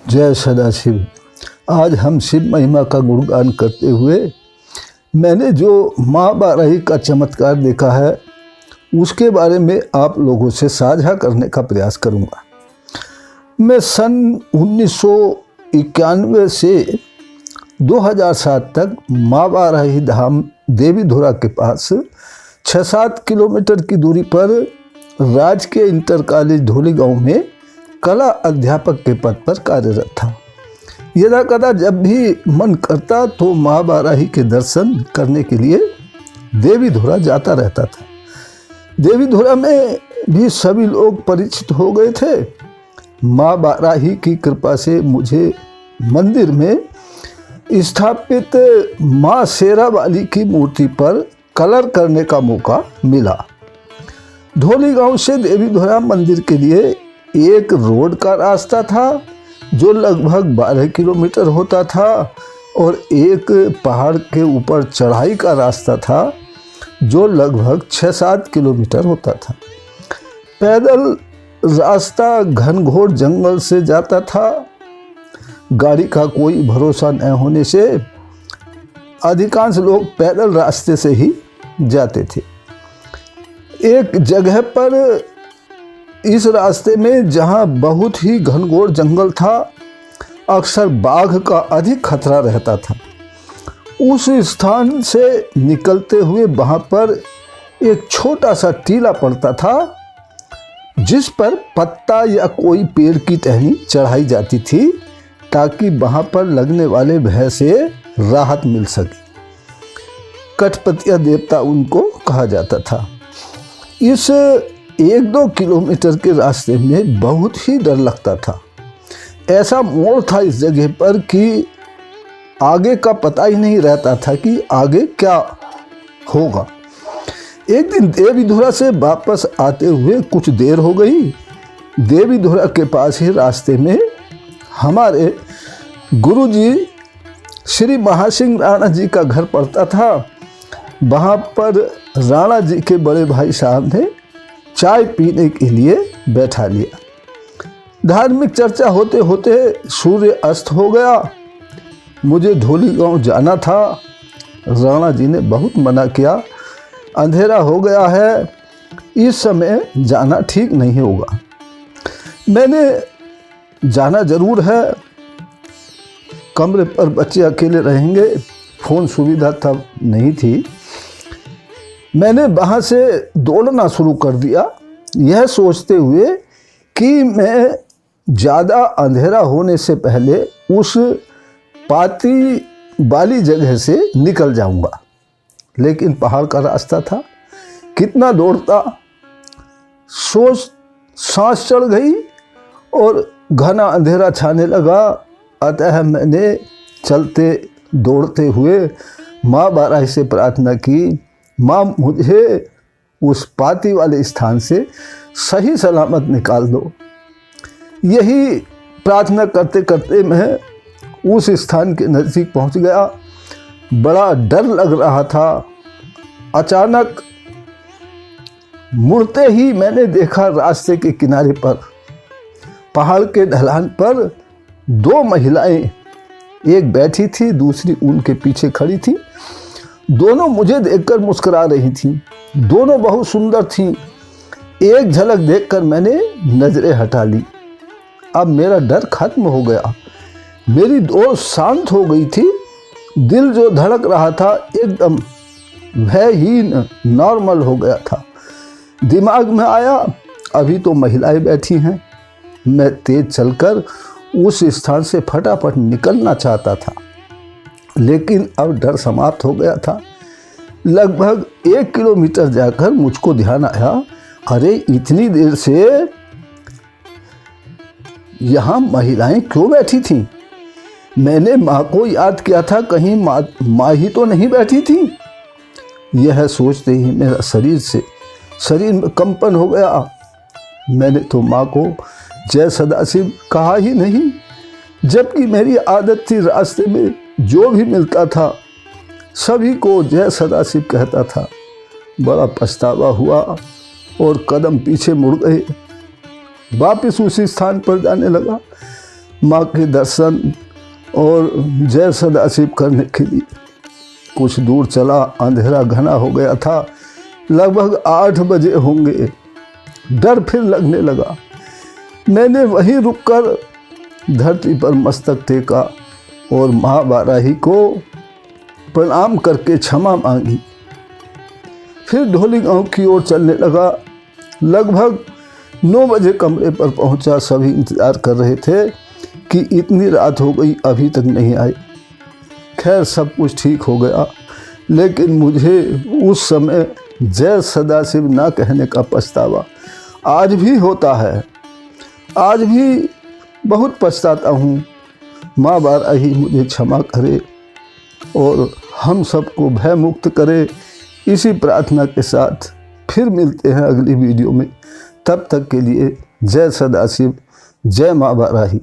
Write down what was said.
जय सदाशिव। आज हम शिव महिमा का गुणगान करते हुए मैंने जो माँ बाराही का चमत्कार देखा है उसके बारे में आप लोगों से साझा करने का प्रयास करूँगा। मैं सन 1991 से 2007 तक माँ बाराही धाम देवीधुरा के पास 6-7 किलोमीटर की दूरी पर राजकीय इंटर कॉलेज धोली गांव में कला अध्यापक के पद पर कार्यरत था। यदा कदा जब भी मन करता तो माँ बाराही के दर्शन करने के लिए देवीधुरा जाता रहता था। देवीधुरा में भी सभी लोग परिचित हो गए थे। माँ बाराही की कृपा से मुझे मंदिर में स्थापित माँ शेरावाली की मूर्ति पर कलर करने का मौका मिला। धोली गांव से देवीधुरा मंदिर के लिए एक रोड का रास्ता था जो लगभग 12 किलोमीटर होता था और एक पहाड़ के ऊपर चढ़ाई का रास्ता था जो लगभग 6-7 किलोमीटर होता था। पैदल रास्ता घनघोर जंगल से जाता था। गाड़ी का कोई भरोसा न होने से अधिकांश लोग पैदल रास्ते से ही जाते थे। एक जगह पर इस रास्ते में जहाँ बहुत ही घनघोर जंगल था, अक्सर बाघ का अधिक खतरा रहता था। उस स्थान से निकलते हुए वहाँ पर एक छोटा सा टीला पड़ता था जिस पर पत्ता या कोई पेड़ की टहनी चढ़ाई जाती थी ताकि वहाँ पर लगने वाले भय से राहत मिल सके। कठपतिया देवता उनको कहा जाता था। इस 1-2 किलोमीटर के रास्ते में बहुत ही डर लगता था। ऐसा मोड़ था इस जगह पर कि आगे का पता ही नहीं रहता था कि आगे क्या होगा। एक दिन देवीधुरा से वापस आते हुए कुछ देर हो गई। देवीधुरा के पास ही रास्ते में हमारे गुरुजी श्री महासिंह राणा जी का घर पड़ता था। वहाँ पर राणा जी के बड़े भाई साहब ने चाय पीने के लिए बैठा लिया। धार्मिक चर्चा होते होते सूर्य अस्त हो गया। मुझे धोली गांव जाना था। राणा जी ने बहुत मना किया, अंधेरा हो गया है, इस समय जाना ठीक नहीं होगा। मैंने जाना जरूर है, कमरे पर बच्चे अकेले रहेंगे, फ़ोन सुविधा तब नहीं थी। मैंने वहाँ से दौड़ना शुरू कर दिया, यह सोचते हुए कि मैं ज़्यादा अंधेरा होने से पहले उस पाती वाली जगह से निकल जाऊंगा। लेकिन पहाड़ का रास्ता था, कितना दौड़ता, सांस चढ़ गई और घना अंधेरा छाने लगा। अतः मैंने चलते दौड़ते हुए माँ बाराही से प्रार्थना की, माँ मुझे उस पाती वाले स्थान से सही सलामत निकाल दो। यही प्रार्थना करते करते मैं उस स्थान के नज़दीक पहुंच गया। बड़ा डर लग रहा था। अचानक मुड़ते ही मैंने देखा रास्ते के किनारे पर पहाड़ के ढलान पर 2 महिलाएं, एक बैठी थी दूसरी उनके पीछे खड़ी थी। दोनों मुझे देखकर मुस्कुरा रही थीं। दोनों बहुत सुंदर थीं। एक झलक देखकर मैंने नज़रें हटा ली। अब मेरा डर खत्म हो गया। मेरी दौड़ शांत हो गई थी। दिल जो धड़क रहा था एकदम भयहीन नॉर्मल हो गया था। दिमाग में आया अभी तो महिलाएं बैठी हैं। मैं तेज चलकर उस स्थान से फटाफट निकलना चाहता था, लेकिन अब डर समाप्त हो गया था। लगभग 1 किलोमीटर जाकर मुझको ध्यान आया, अरे इतनी देर से यहाँ महिलाएं क्यों बैठी थीं? मैंने माँ को याद किया था, कहीं माँ ही तो नहीं बैठी थी। यह सोचते ही मेरा शरीर में कंपन हो गया। मैंने तो माँ को जय सदाशिव कहा ही नहीं, जबकि मेरी आदत थी रास्ते में जो भी मिलता था सभी को जय सदाशिव कहता था। बड़ा पछतावा हुआ और कदम पीछे मुड़ गए। वापस उसी स्थान पर जाने लगा। माँ के दर्शन और जय सदाशिव करने के लिए। कुछ दूर चला, अंधेरा घना हो गया था, लगभग 8 बजे होंगे। डर फिर लगने लगा। मैंने वहीं रुककर धरती पर मस्तक टेका और माँ बाराही को प्रणाम करके क्षमा मांगी। फिर ढोली गांव की ओर चलने लगा। लगभग 9 बजे कमरे पर पहुंचा। सभी इंतज़ार कर रहे थे कि इतनी रात हो गई, अभी तक नहीं आए। खैर सब कुछ ठीक हो गया, लेकिन मुझे उस समय जय सदाशिव ना कहने का पछतावा आज भी होता है। आज भी बहुत पछताता हूँ। माँ बाराही मुझे क्षमा करे और हम सबको भय मुक्त करे। इसी प्रार्थना के साथ फिर मिलते हैं अगली वीडियो में। तब तक के लिए जय सदाशिव, जय माँ बाराही।